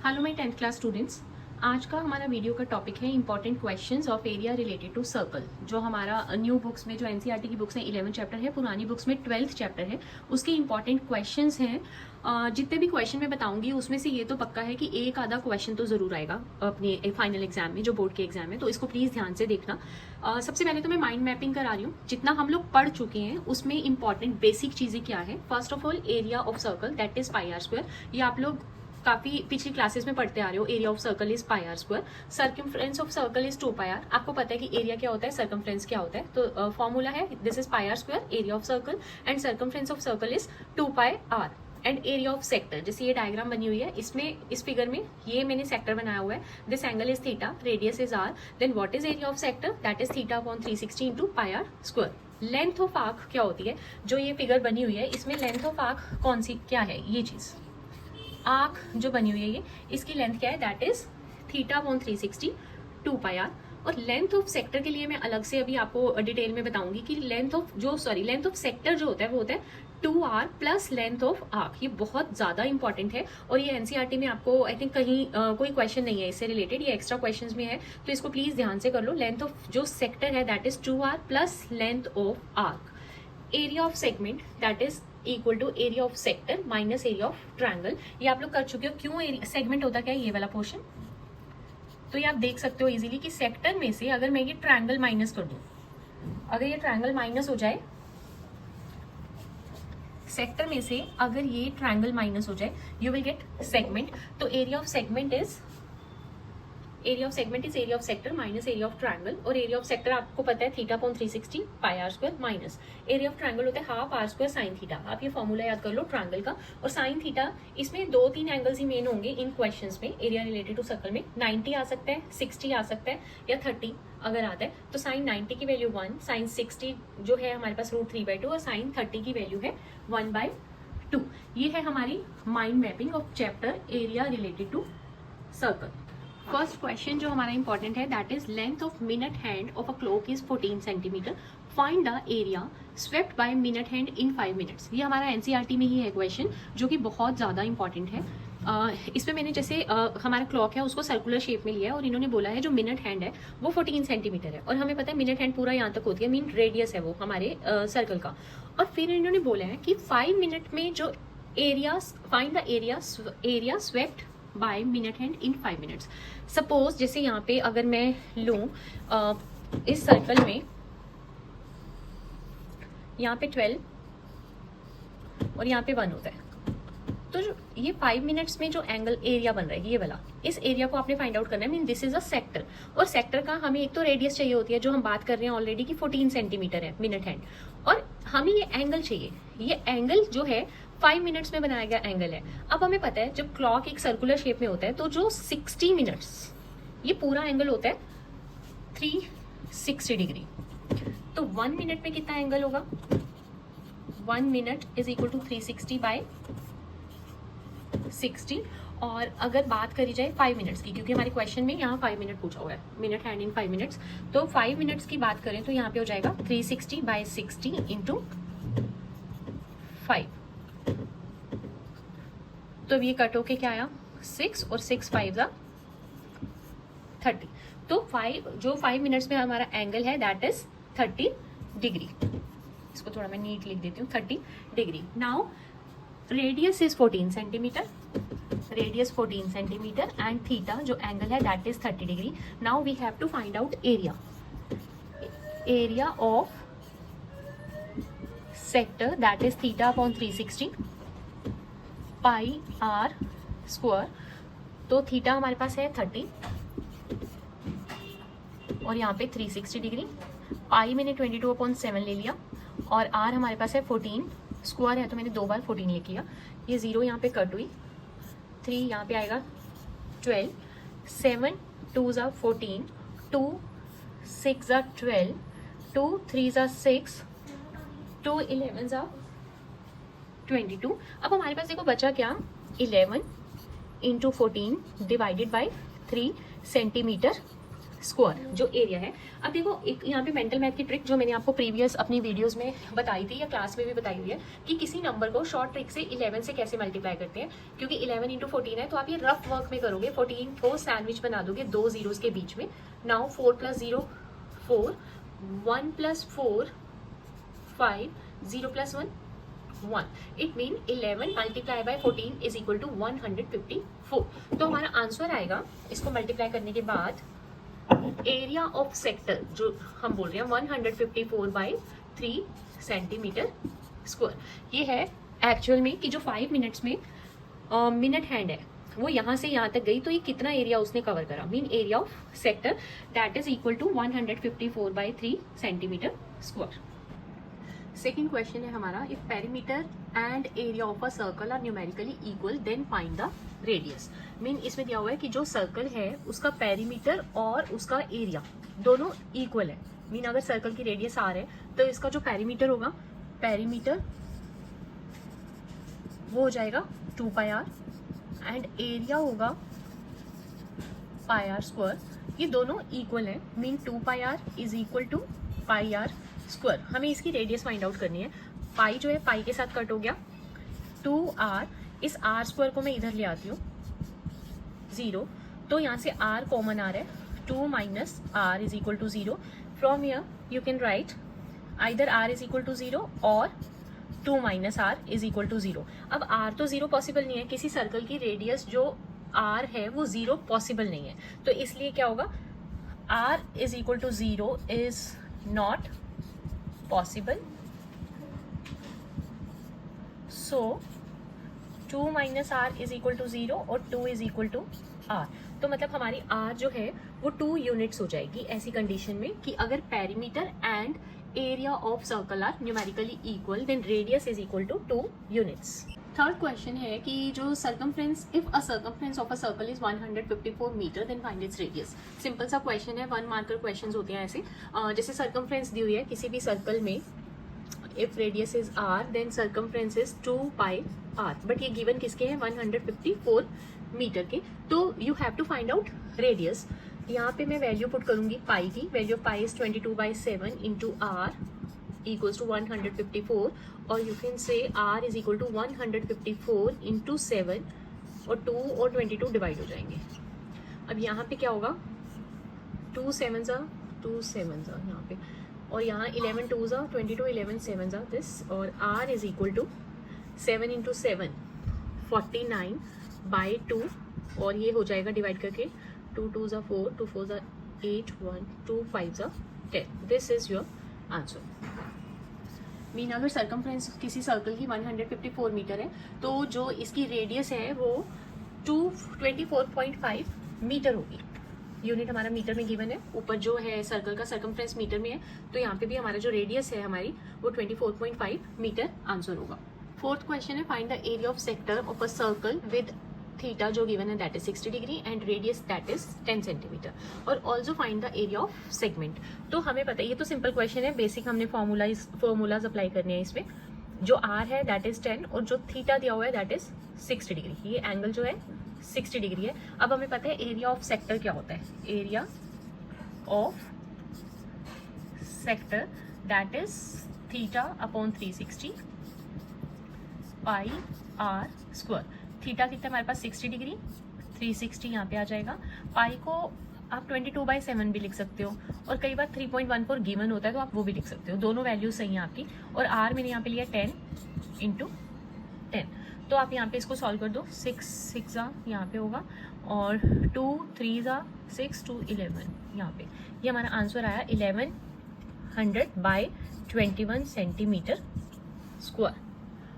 Hello my 10th class students. आज का हमारा वीडियो का टॉपिक है important questions of area related to circle. जो हमारा न्यू बुक्स में जो एनसीईआरटी की बुक्स हैं 11 चैप्टर है, पुरानी बुक्स में 12th चैप्टर है, उसके इंपॉर्टेंट क्वेश्चंस हैं। जितने भी क्वेश्चन मैं बताऊंगी उसमें से ये तो पक्का है कि एक आधा क्वेश्चन तो जरूर आएगा अपने फाइनल एग्जाम में, जो बोर्ड के एग्जाम है, तो इसको प्लीज ध्यान से देखना। सबसे पहले तो मैं माइंड मैपिंग करा रही हूँ। जितना हम लोग पढ़ चुके हैं उसमें इंपॉर्टेंट बेसिक चीजें क्या है। First of all area of circle that is pi r square. ये आप लोग काफी पिछली क्लासेस में पढ़ते आ रहे हो। Area of circle is pi r square, circumference of circle is 2 pi r. आपको पता है कि एरिया क्या होता है, सर्कमफ्रेंस क्या होता है, तो फॉर्मूला है this is pi r square area of circle and circumference of circle is 2 pi r. And area of sector, जैसे ये डायग्राम बनी हुई है, इसमें इस फिगर में ये मैंने सेक्टर बनाया हुआ है। This angle is theta, radius is r, then what is area of sector, that is theta upon 360 into pi r square. Length of arc क्या होती है, जो ये फिगर बनी हुई है इसमें लेंथ ऑफ आर्क कौन सी क्या है, ये चीज आर्क जो बनी हुई है ये, इसकी लेंथ क्या है, that is theta upon 360 2 pi r. और लेंथ ऑफ सेक्टर के लिए मैं अलग से अभी आपको डिटेल में बताऊंगी कि लेंथ ऑफ सेक्टर जो होता है वो होता है 2r plus length of arc. ये बहुत ज्यादा इंपॉर्टेंट है और ये एनसीईआरटी में आपको आई थिंक कहीं कोई क्वेश्चन नहीं है इससे रिलेटेड, ये एक्स्ट्रा क्वेश्चंस में है, तो इसको प्लीज ध्यान से कर लो। लेंथ ऑफ जो सेक्टर है that is 2r plus length of arc. Area of segment that is equal to area of sector minus area of triangle. ये आप लोग कर चुके हो। क्यों सेगमेंट होता क्या है, ये वाला पोर्शन, तो ये आप देख सकते हो इजीली कि सेक्टर में से अगर मैं ये ट्रायंगल माइनस कर दूं, अगर ये ट्रायंगल माइनस हो जाए, सेक्टर में से अगर ये ट्रायंगल माइनस हो जाए, यू विल गेट सेगमेंट। तो area of segment is area of sector minus area of triangle. और एरिया ऑफ सेक्टर आपको पता है theta upon 360 pi r square minus area of triangle होता है half r square sine theta. आप ये formula याद कर लो ट्रायंगल का। और साइन थीटा, इसमें 2-3 एंगल्स ही मेन होंगे इन क्वेश्चंस में एरिया रिलेटेड टू सर्कल में। 90 आ सकता है, 60 आ सकता है या 30 अगर आता है। तो साइन 90 की वैल्यू 1, साइन 60 जो है हमारे पास √3/2 और साइन 30 की वैल्यू है 1/2। ये है हमारी mind mapping of chapter area related to circle. First question जो हमारा इंपॉर्टेंट है that is length of minute hand of a clock is 14 centimetre, find the area swept by minute hand in 5 minutes. ये हमारा NCERT में ही है question, जो कि बहुत ज्यादा इंपॉर्टेंट है। इसमें मैंने जैसे हमारा क्लॉक है उसको सर्कुलर शेप में लिया है और इन्होंने बोला है जो मिनट हैंड है वो 14 सेंटीमीटर है और हमें पता है मिनट हैंड पूरा यहाँ तक होती है, मीन रेडियस है वो हमारे सर्कल का। और फिर इन्होंने बोला है कि 5 मिनट में जो area, find the area swept by minute hand in 5 minutes. Suppose जैसे यहाँ पे अगर मैं लूं इस सर्कल में यहाँ पे 12 और यहाँ पे 1 होता है, तो जो ये 5 मिनट्स में जो एंगल एरिया बन रहा है ये वाला, इस एरिया को आपने फाइंड आउट करना है। Mean this is a sector और सेक्टर का हमें एक तो रेडियस चाहिए होती है जो हम बात कर रहे हैं ऑलरेडी कि 14 सेंटीमीटर है मिनट हैंड, और हमें ये एंगल चाहिए। ये एंगल जो है 5 मिनट्स में बनाया गया एंगल है। अब हमें पता है जब क्लॉक एक सर्कुलर शेप में होता है तो जो 60 मिनट्स ये पूरा एंगल होता है 360 डिग्री। तो 1 मिनट में कितना एंगल होगा, 1 minute is equal to 360 by 60। और अगर बात करी जाए 5 मिनट्स की, क्योंकि हमारे क्वेश्चन में यहाँ 5 मिनट पूछा हुआ है, मिनट हैंड इन 5 मिनट्स, तो 5 मिनट्स की बात करें तो यहाँ पे हो जाएगा 360 बाय 60 इंटू 5। तो ये कट होके क्या आया 6 और 6 5 30। तो 5 मिनट्स में हमारा एंगल है दैट इज 30 डिग्री। इसको थोड़ा मैं नीट लिख देती हूँ, 30 degree. Now radius is 14 centimetre, radius 14 centimetre and theta जो एंगल है that is 30 degree. Now we have to find out area of sector that is theta upon 360 pi r square. तो theta हमारे पास है 30 और यहाँ पे 360 डिग्री। पाई मैंने 22/7 ले लिया और आर हमारे पास है 14, स्क्वायर है तो मैंने 2 बार 14 लिख लिया। ये 0 यहाँ पे कट हुई, 3 यहाँ पे आएगा 12, 7 2s are 14, 2 6s are 12, 2 3s are 6, 2 11s are 22। अब हमारे पास देखो बचा क्या, 11 into 14 divided by 3 centimetre square जो एरिया है। अब देखो एक यहाँ पे मेंटल मैथ की ट्रिक जो मैंने आपको प्रीवियस अपनी वीडियोस में बताई थी या क्लास में भी बताई हुई है कि किसी नंबर को शॉर्ट ट्रिक से 11 से कैसे मल्टीप्लाई करते हैं, क्योंकि 11 इंटू 14 है तो आप ये रफ वर्क में करोगे, 14 को सैंडविच बना दोगे 2 जीरोस के बीच में। Now 4 + 0 4, 1 + 4 5, 0 + 1 1. It mean 11 multiply by 14 is equal to 154. तो हमारा आंसर आएगा इसको मल्टीप्लाई करने के बाद एरिया ऑफ सेक्टर जो हम बोल रहे हैं 154 बाई 3 सेंटीमीटर स्क्वायर। ये है एक्चुअल में कि जो 5 मिनट्स में मिनट हैंड है वो यहाँ से यहाँ तक गई तो ये कितना एरिया उसने कवर करा, mean area of sector that is equal to 154 by 3 centimetre square. Second question है हमारा, if perimeter and area of a circle are numerically equal then find the radius. Mean इसमें दिया हुआ है कि जो सर्कल है उसका पेरीमीटर और उसका एरिया दोनों इक्वल है। मीन अगर सर्कल की रेडियस आर है तो इसका जो पेरीमीटर होगा, पेरीमीटर वो हो जाएगा 2 पाई आर एंड एरिया होगा पाई आर स्क्वायर। ये दोनों इक्वल है, mean 2 pi r is equal to pi r square. हमें इसकी रेडियस फाइंड आउट करनी है। पाई जो है पाई के साथ कट हो गया, 2r, इस r स्क्वायर को मैं इधर ले आती हूँ 0, तो यहाँ से r कॉमन आ रहा है, 2 minus r is equal to 0। From here you can write either r is equal to 0 और 2 minus r is equal to 0। अब r तो 0 पॉसिबल नहीं है, किसी सर्कल की रेडियस जो r है वो 0 पॉसिबल नहीं है, तो इसलिए क्या होगा, r is equal to 0 is not possible, so 2 minus r is equal to 0 और 2 is equal to r। तो मतलब हमारी r जो है वो 2 यूनिट्स हो जाएगी ऐसी कंडीशन में कि अगर perimeter and area of circle are numerically equal then radius is equal to 2 units. Third question है कि जो circumference, if a circumference of a circle is 154 metre then find its radius. Simple सा question है, 1 marker questions होते हैं ऐसे। जैसे circumference दी हुई है किसी भी सर्कल में, if radius is r then circumference is 2 pi r, but ये गिवन किसके हैं, 154 मीटर के, तो you have to find out radius. यहाँ पे मैं वैल्यू पुट करूंगी पाई की, value of pi is 22/7 into r equals to 154, और you can say r is equal to 154 into 7 और 2 और 22 डिवाइड हो जाएंगे। अब यहाँ पे क्या होगा, 2 7s यहाँ पे, और यहाँ 11 2s 22, 11 7s दिस, और r is equal to 7 into 7 49/2, और ये हो जाएगा डिवाइड करके 2 2s 4, 2 4s 8, 1 2 5s 10। This is your answer. Mean अगर सर्कमफ्रेंस किसी सर्कल की 154 मीटर है तो जो इसकी रेडियस है वो 224.5 मीटर होगी। यूनिट हमारा मीटर में गिवन है, ऊपर जो है सर्कल का सर्कमफ्रेंस मीटर में है, तो यहाँ पे भी हमारा जो रेडियस है हमारी वो 24.5 मीटर आंसर होगा। फोर्थ क्वेश्चन है, find the area of sector of a circle with theta जो गिवन है that is 60 degree and radius that is 10 centimetre, और also find the area of segment. तो हमें पता है, ये तो सिंपल क्वेश्चन है, बेसिक हमने फॉर्मूलाज अप्लाई करने हैं इसमें। जो आर है दैट इज 10 और जो थीटा दिया हुआ है दैट इज 60 डिग्री, ये एंगल जो है 60 डिग्री है। अब हमें पता है एरिया ऑफ सेक्टर क्या होता है, area of sector that is theta upon 360 pi r square. Theta कितना हमारे पास 60 डिग्री, 360 यहाँ पे आ जाएगा। पाई को आप 22/7 भी लिख सकते हो, और कई बार 3.14 गिवन होता है तो आप वो भी लिख सकते हो, दोनों वैल्यूज सही हैं आपकी। और आर मैंने यहाँ पे लिया 10 × 10, तो आप यहाँ पे इसको सॉल्व कर दो, 6 6 यहाँ पे होगा, और 2 3 6 2 11 यहाँ पे, ये हमारा आंसर आया 1100/21 सेंटीमीटर स्क्वायर।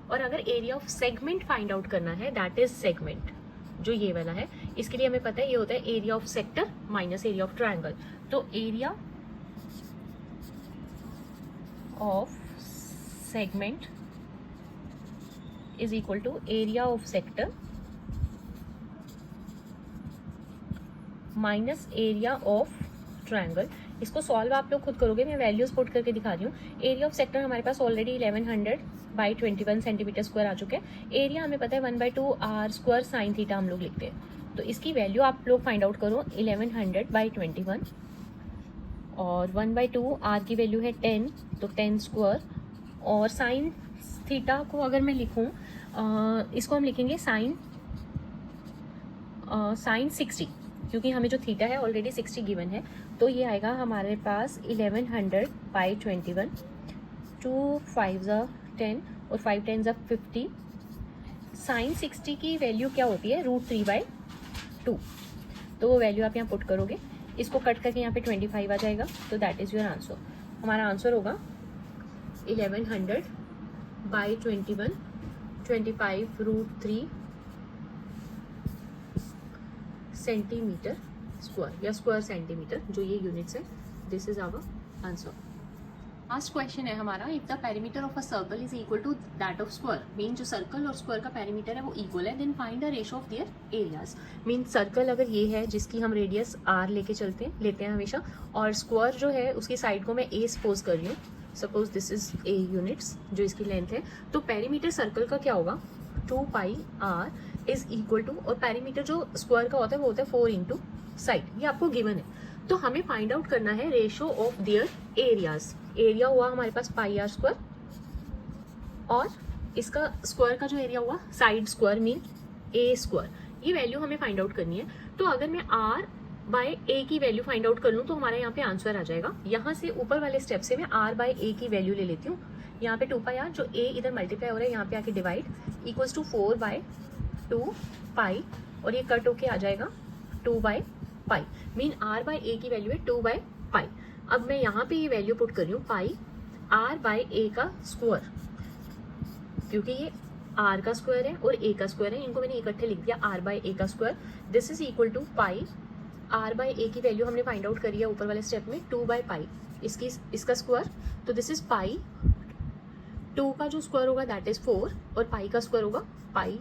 और अगर area of segment find out करना है दैट इज सेगमेंट जो ये वाला है, इसके लिए हमें पता है ये होता है area of sector minus area of triangle. तो area of segment is equal to area of sector minus area of triangle. इसको सॉल्व आप लोग खुद करोगे, मैं वैल्यूज पुट करके दिखा रही हूँ। एरिया ऑफ सेक्टर हमारे पास ऑलरेडी 1100/21 सेंटीमीटर स्क्वायर आ चुके हैं। एरिया हमें पता है 1/2 आर स्क्वायर साइन थीटा हम लोग लिखते हैं, तो इसकी वैल्यू आप लोग फाइंड आउट करो 1100/21 और 1/2 आर की वैल्यू है 10, तो 10 स्क्वायर। और साइन थीटा को अगर मैं लिखूं, इसको हम लिखेंगे साइन 60, क्योंकि हमें जो थीटा है ऑलरेडी 60 गिवन है। तो ये आएगा हमारे पास 1100/21, 2 5 10 और 5 10 50। साइन 60 की वैल्यू क्या होती है, √3/2। तो वो वैल्यू आप यहाँ पुट करोगे, इसको कट करके यहाँ पे 25 आ जाएगा, तो दैट इज़ योर आंसर। हमारा आंसर होगा 1100/21, 25 √3 सेंटीमीटर स्क्वायर या स्क्वायर सेंटीमीटर, जो ये यूनिट्स है। This is our answer. Last question है हमारा, if the perimeter of a circle is equal to that of square, mean जो सर्कल और स्क्वायर का पेरीमीटर है वो इक्वल है, then find the ratio of their areas. Mean circle अगर ये है जिसकी हम रेडियस r लेके लेते हैं हमेशा, और स्क्वायर जो है उसकी साइड को मैं a सपोज कर रही हूँ, suppose this is a units जो इसकी लेंथ है, तो पेरीमीटर सर्कल का क्या होगा, 2πr इज इक्वल टू, और पेरीमीटर जो स्क्वायर का होता है वो होता है 4 इंटू साइड, ये आपको गिवन है। तो हमें फाइंड आउट करना है ratio of their areas. Area हुआ हमारे पास πr स्क्वायर, और इसका स्क्वायर का जो एरिया हुआ side square mean a square, ये वैल्यू हमें फाइंड आउट करनी है। तो अगर मैं r/a की वैल्यू फाइंड आउट कर लूँ तो हमारा यहाँ पे आंसर आ जाएगा। यहाँ से ऊपर वाले स्टेप से मैं r/a की वैल्यू ले लेती हूँ, यहाँ पे 2πr, जो a इधर मल्टीप्लाई हो रहा है यहाँ पे आके डिवाइड, इक्वल्स टू 4/2π, और ये कट होके आ जाएगा 2/π, मीन r/a की वैल्यू है 2/π। अब मैं यहाँ पे ये वैल्यू पुट कर रही हूँ पाई r/a का स्क्वायर, क्योंकि ये r का स्क्वायर है और a का स्क्वायर है, इनको मैंने इकट्ठे लिख दिया r/a का square. This is equal to pi r/a की वैल्यू हमने फाइंड आउट करी है ऊपर वाले स्टेप में 2/π, इसका स्क्वायर, तो दिस इज पाई, 2 का जो स्क्वायर होगा दैट इज 4, और पाई का स्क्वायर होगा पाई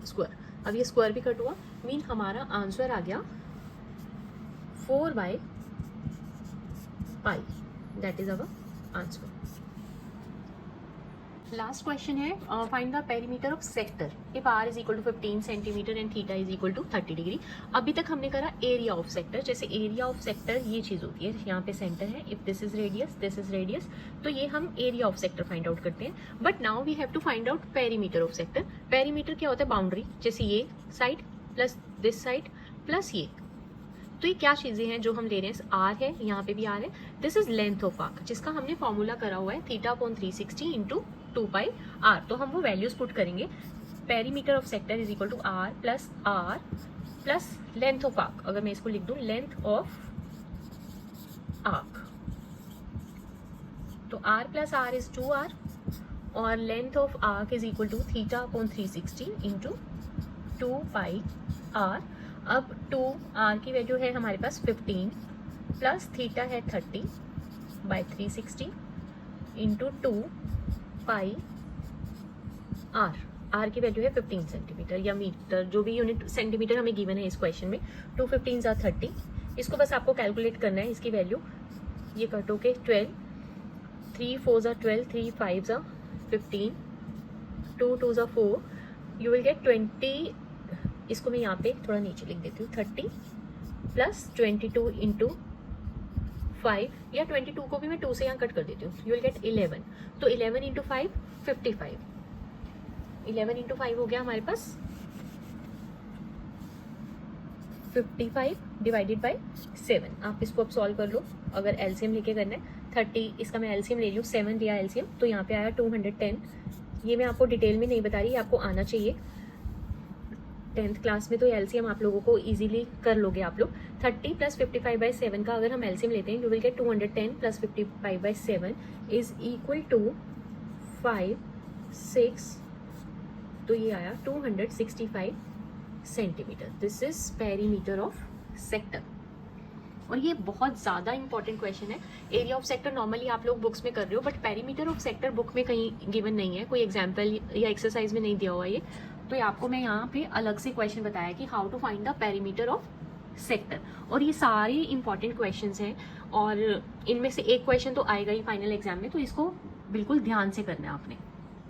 स्क्वायर। अब ये स्क्वायर भी कट हुआ, मीन हमारा आंसर आ गया 4/π, that is our answer. Last question है, find the perimeter of sector if r is equal to 15 centimetre and theta is equal to 30 degree. अभी तक हमने करा एरिया ऑफ सेक्टर, जैसे एरिया ऑफ सेक्टर ये चीज होती है, यहाँ पे सेंटर है, इफ दिस इज रेडियस, तो ये हम area of sector find out करते हैं। But now we have to find out perimeter of sector. Perimeter क्या होता है, बाउंड्री, जैसे ये side plus this side plus ये, तो ये क्या चीजें हैं जो हम ले रहे हैं, r है, यहाँ पे भी r है। This is length of arc, जिसका हमने फॉर्मूला करा हुआ है θ/360 इंटू 2πr, तो हम वो वैल्यूज पुट करेंगे। Perimeter of sector is equal to r plus length of arc, अगर मैं इसको लिख दूं लेंथ ऑफ आर्क, तो r plus r is 2r, और length of arc is equal to θ/360 into 2πr। अब 2r की वैल्यू है हमारे पास 15 प्लस थीटा है 30/360 इंटू 2πr, r की वैल्यू है 15 सेंटीमीटर या मीटर, जो भी यूनिट सेंटीमीटर हमें गिवन है इस क्वेश्चन में। 2 15 30, इसको बस आपको कैलकुलेट करना है इसकी वैल्यू। ये कटो के 12, 3 4 12, 3 5 15, 2 2 4, यू विल गेट 20। इसको मैं यहाँ पे थोड़ा नीचे लिख देती हूँ, 30 प्लस 22 इंटू 5, या 22 को भी मैं 2 से यहाँ कट कर देती हूँ, यू विल गेट 11। तो 11 इंटू 5 55, 11 इंटू 5 हो गया हमारे पास 55 डिवाइडेड बाय 7। आप इसको अब सॉल्व कर लो, अगर एलसीएम लेके करना है 30, इसका मैं एलसीएम ले लूँ, 7 लिया एलसीएम, तो यहाँ पे आया 210। ये मैं आपको डिटेल में नहीं बता रही, आपको आना चाहिए 10th क्लास में, तो एलसीएम आप लोगों को इजीली कर लोगे आप लोग। 30 प्लस 55/7 का अगर हम एलसीएम लेते हैं, you will get 210 plus 55/7 is equal to 5 6, तो ये आया 265 centimetre. This is perimeter of sector, और ये बहुत ज़्यादा इंपॉर्टेंट क्वेश्चन है। एरिया ऑफ सेक्टर नॉर्मली आप लोग बुक्स में कर रहे हो, but perimeter of sector book में कहीं गिवन नहीं है, कोई एग्जाम्पल या एक्सरसाइज में नहीं दिया हुआ ये, तो आपको मैं यहाँ पे अलग से क्वेश्चन बताया कि how to find the perimeter of sector, और ये सारे इंपॉर्टेंट क्वेश्चंस हैं, और इनमें से एक क्वेश्चन तो आएगा ही फाइनल एग्जाम में, तो इसको बिल्कुल ध्यान से करना है आपने।